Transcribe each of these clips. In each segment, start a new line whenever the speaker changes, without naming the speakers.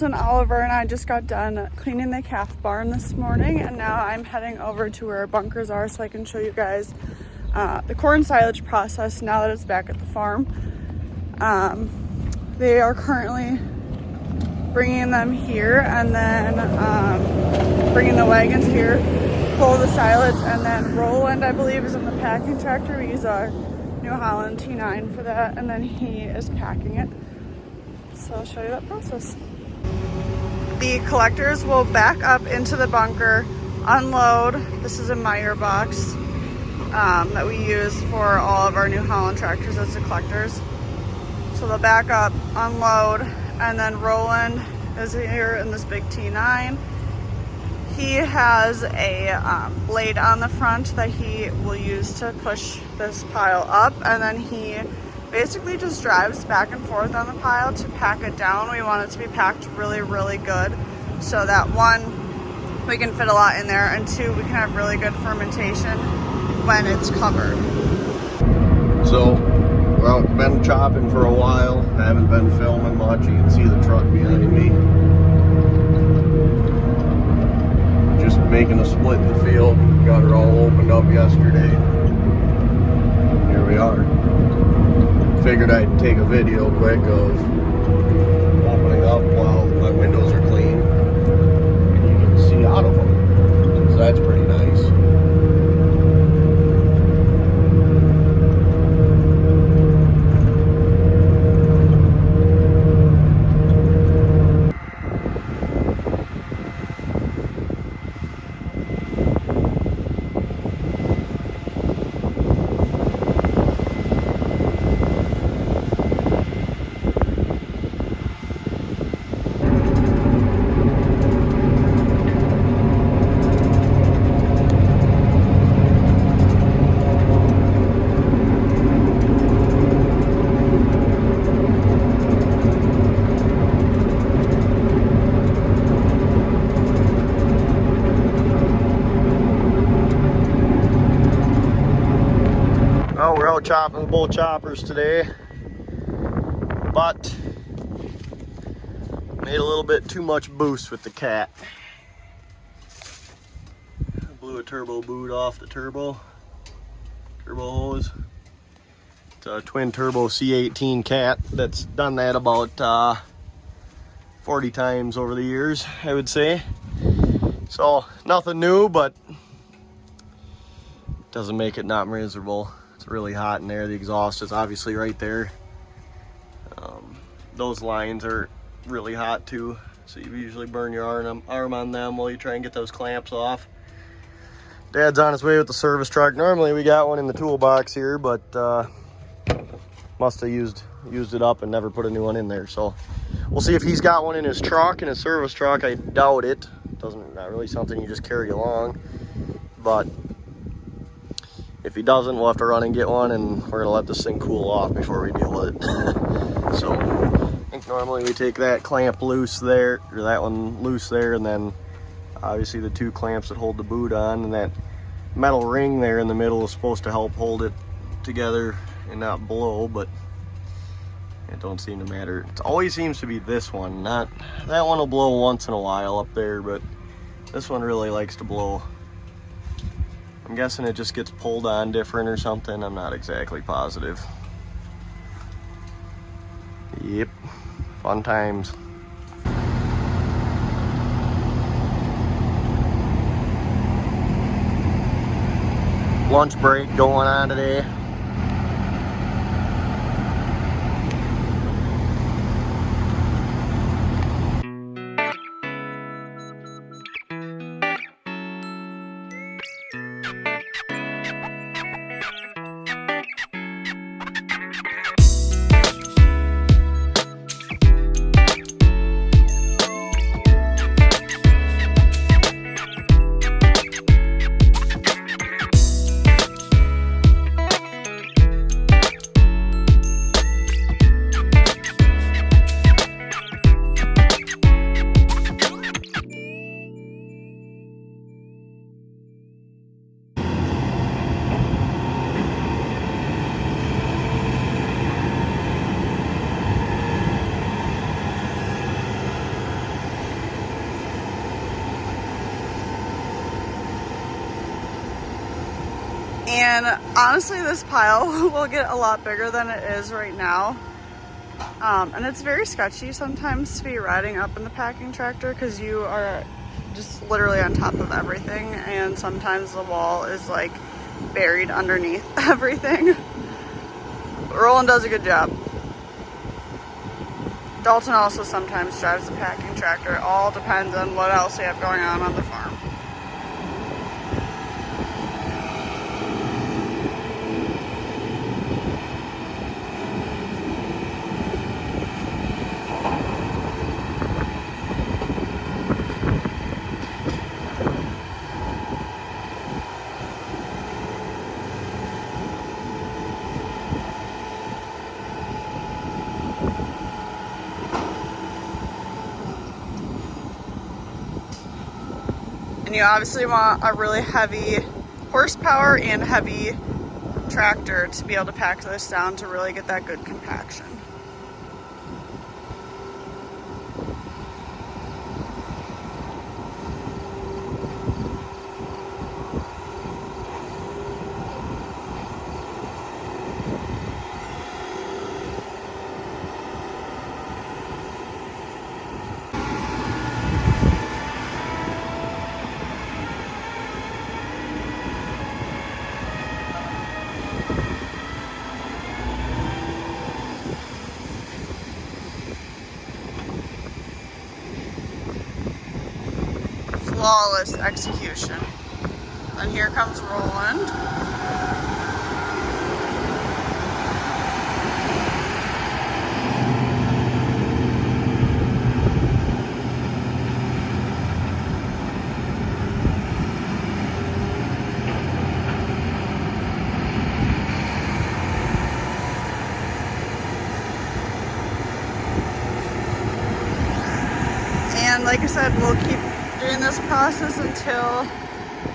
Listen, Oliver and I just got done cleaning the calf barn this morning, and now I'm heading over to where our bunkers are so I can show you guys the corn silage process now that it's back at the farm. They are currently bringing them here and then bringing the wagons here, pull the silage, and then Roland, I believe, is in the packing tractor. We use our New Holland T9 for that, and then he is packing it. So I'll show you that process. The collectors will back up into the bunker, unload. This is a Meyer box that we use for all of our New Holland tractors as the collectors. So they'll back up, unload, and then Roland is here in this big T9. He has a blade on the front that he will use to push this pile up, and then he basically just drives back and forth on the pile to pack it down. We want it to be packed really, really good so that one, we can fit a lot in there, and two, we can have really good fermentation when it's covered.
So, well, been chopping for a while. I haven't been filming much. You can see the truck behind me. Just making a split in the field. Got her all opened up yesterday. Here we are. Figured I'd take a video quick of opening up while my windows are clean. And you can see out of them. So that's pretty nice. We're out chopping with both choppers today, but made a little bit too much boost with the cat. Blew a turbo boot off the turbo hose. It's a twin turbo C18 cat that's done that about 40 times over the years, I would say. So nothing new, but doesn't make it not miserable. It's really hot in there. The exhaust is obviously right there. Those lines are really hot too, so you usually burn your arm on them while you try and get those clamps off. Dad's on his way with the service truck. Normally we got one in the toolbox here, but must have used it up and never put a new one in there. So we'll see if he's got one in his truck, in his service truck. I doubt it. Not really something you just carry along, but if he doesn't, we'll have to run and get one, and we're gonna let this thing cool off before we deal with it. So I think normally we take that clamp loose there, or that one loose there, and then obviously the two clamps that hold the boot on, and that metal ring there in the middle is supposed to help hold it together and not blow, but it don't seem to matter. It always seems to be this one, not that one will blow once in a while up there, but this one really likes to blow. I'm guessing it just gets pulled on different or something. I'm not exactly positive. Yep, fun times. Lunch break going on today.
And honestly, this pile will get a lot bigger than it is right now. And it's very sketchy sometimes to be riding up in the packing tractor because you are just literally on top of everything, and sometimes the wall is like buried underneath everything. But Roland does a good job. Dalton also sometimes drives the packing tractor. It all depends on what else we have going on the farm. And you obviously want a really heavy horsepower and heavy tractor to be able to pack this down to really get that good compaction. Flawless execution. And here comes Roland. And like I said, we'll keep doing this process until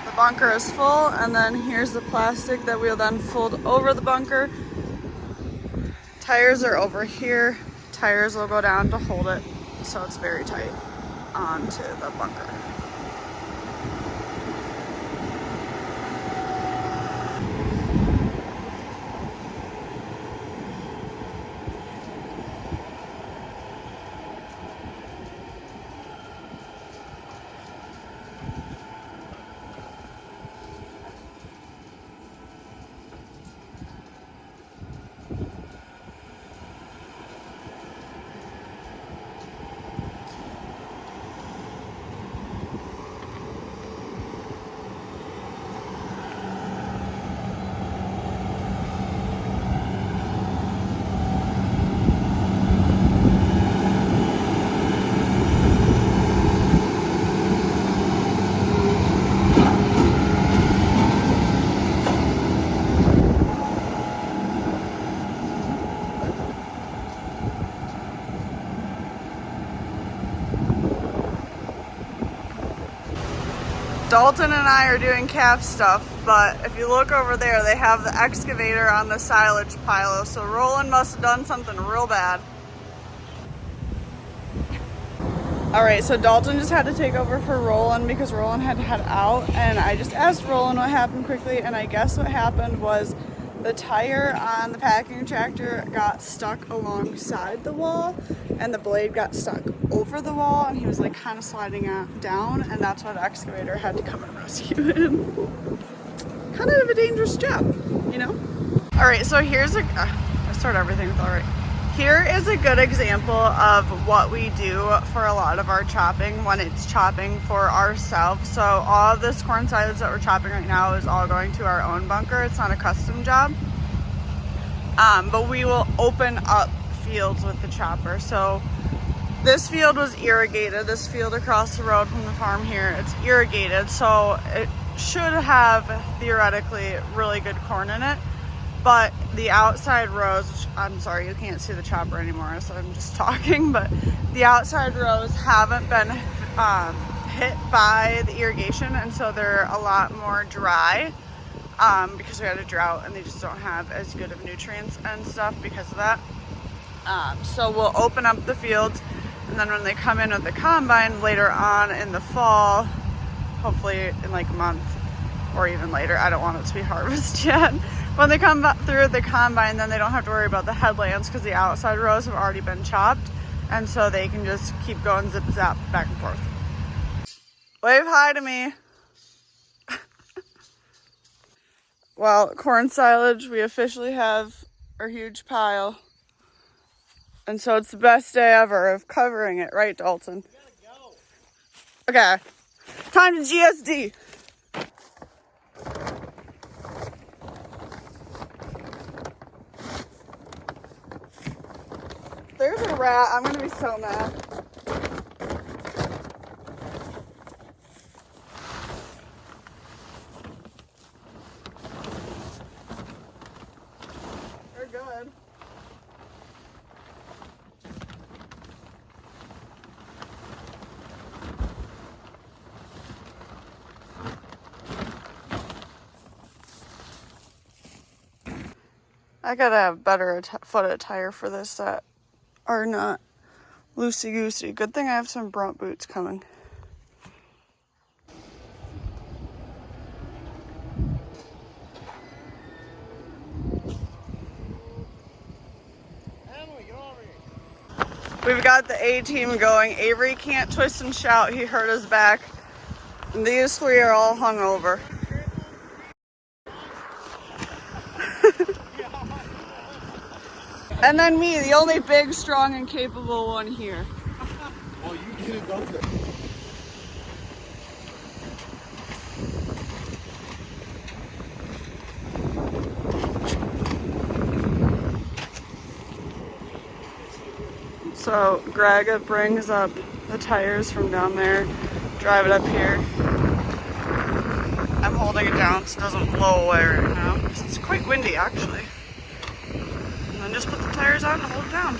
the bunker is full, and then here's the plastic that we'll then fold over the bunker. Tires are over here. Tires will go down to hold it so it's very tight onto the bunker. Dalton and I are doing calf stuff, but if you look over there, they have the excavator on the silage pile, so Roland must have done something real bad. Alright, so Dalton just had to take over for Roland because Roland had to head out, and I just asked Roland what happened quickly, and I guess what happened was the tire on the packing tractor got stuck alongside the wall, and the blade got stuck over the wall, and he was like kind of sliding down, and that's why the excavator had to come and rescue him. Kind of a dangerous job, you know? All right, so here's I start everything with all right. Here is a good example of what we do for a lot of our chopping when it's chopping for ourselves. So all of this corn silage that we're chopping right now is all going to our own bunker. It's not a custom job. But we will open up fields with the chopper. So this field was irrigated. This field across the road from the farm here, it's irrigated. So it should have theoretically really good corn in it. But the outside rows, which I'm sorry, you can't see the chopper anymore, so I'm just talking, but the outside rows haven't been hit by the irrigation, and so they're a lot more dry because we had a drought and they just don't have as good of nutrients and stuff because of that. So we'll open up the fields, and then when they come in with the combine later on in the fall, hopefully in like a month, or even later. I don't want it to be harvest yet. When they come through the combine, then they don't have to worry about the headlands because the outside rows have already been chopped. And so they can just keep going zip zap back and forth. Wave hi to me. Well, corn silage, we officially have our huge pile. And so it's the best day ever of covering it, right, Dalton? Okay, time to GSD. There's a rat, I'm gonna be so mad. They're good. I gotta have better foot attire for this that are not loosey-goosey. Good thing I have some brunt boots coming. We've got the A team going. Avery can't twist and shout. He hurt his back. And these three are all hungover. And then me, the only big, strong, and capable one here.
Well, you get it up there.
So Greg brings up the tires from down there, drive it up here. I'm holding it down so it doesn't blow away right now. It's quite windy actually. And then just put the tires on and hold it down.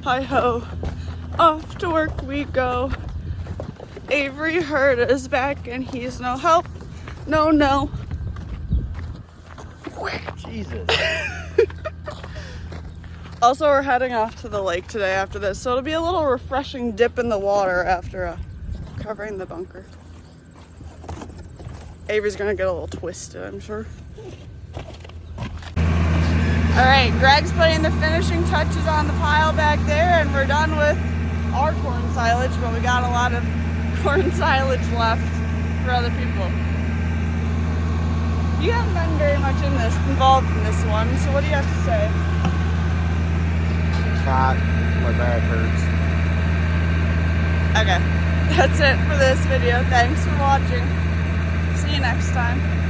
Hi ho, off to work we go. Avery hurt his back and he's no help. No.
Jesus.
Also, we're heading off to the lake today after this, so it'll be a little refreshing dip in the water after covering the bunker. Avery's gonna get a little twisted, I'm sure. All right, Greg's putting the finishing touches on the pile back there, and we're done with our corn silage, but we got a lot of corn silage left for other people. You haven't been very much involved in this one, so what do you have to say?
It's hot. My back hurts.
Okay, that's it for this video. Thanks for watching. See you next time.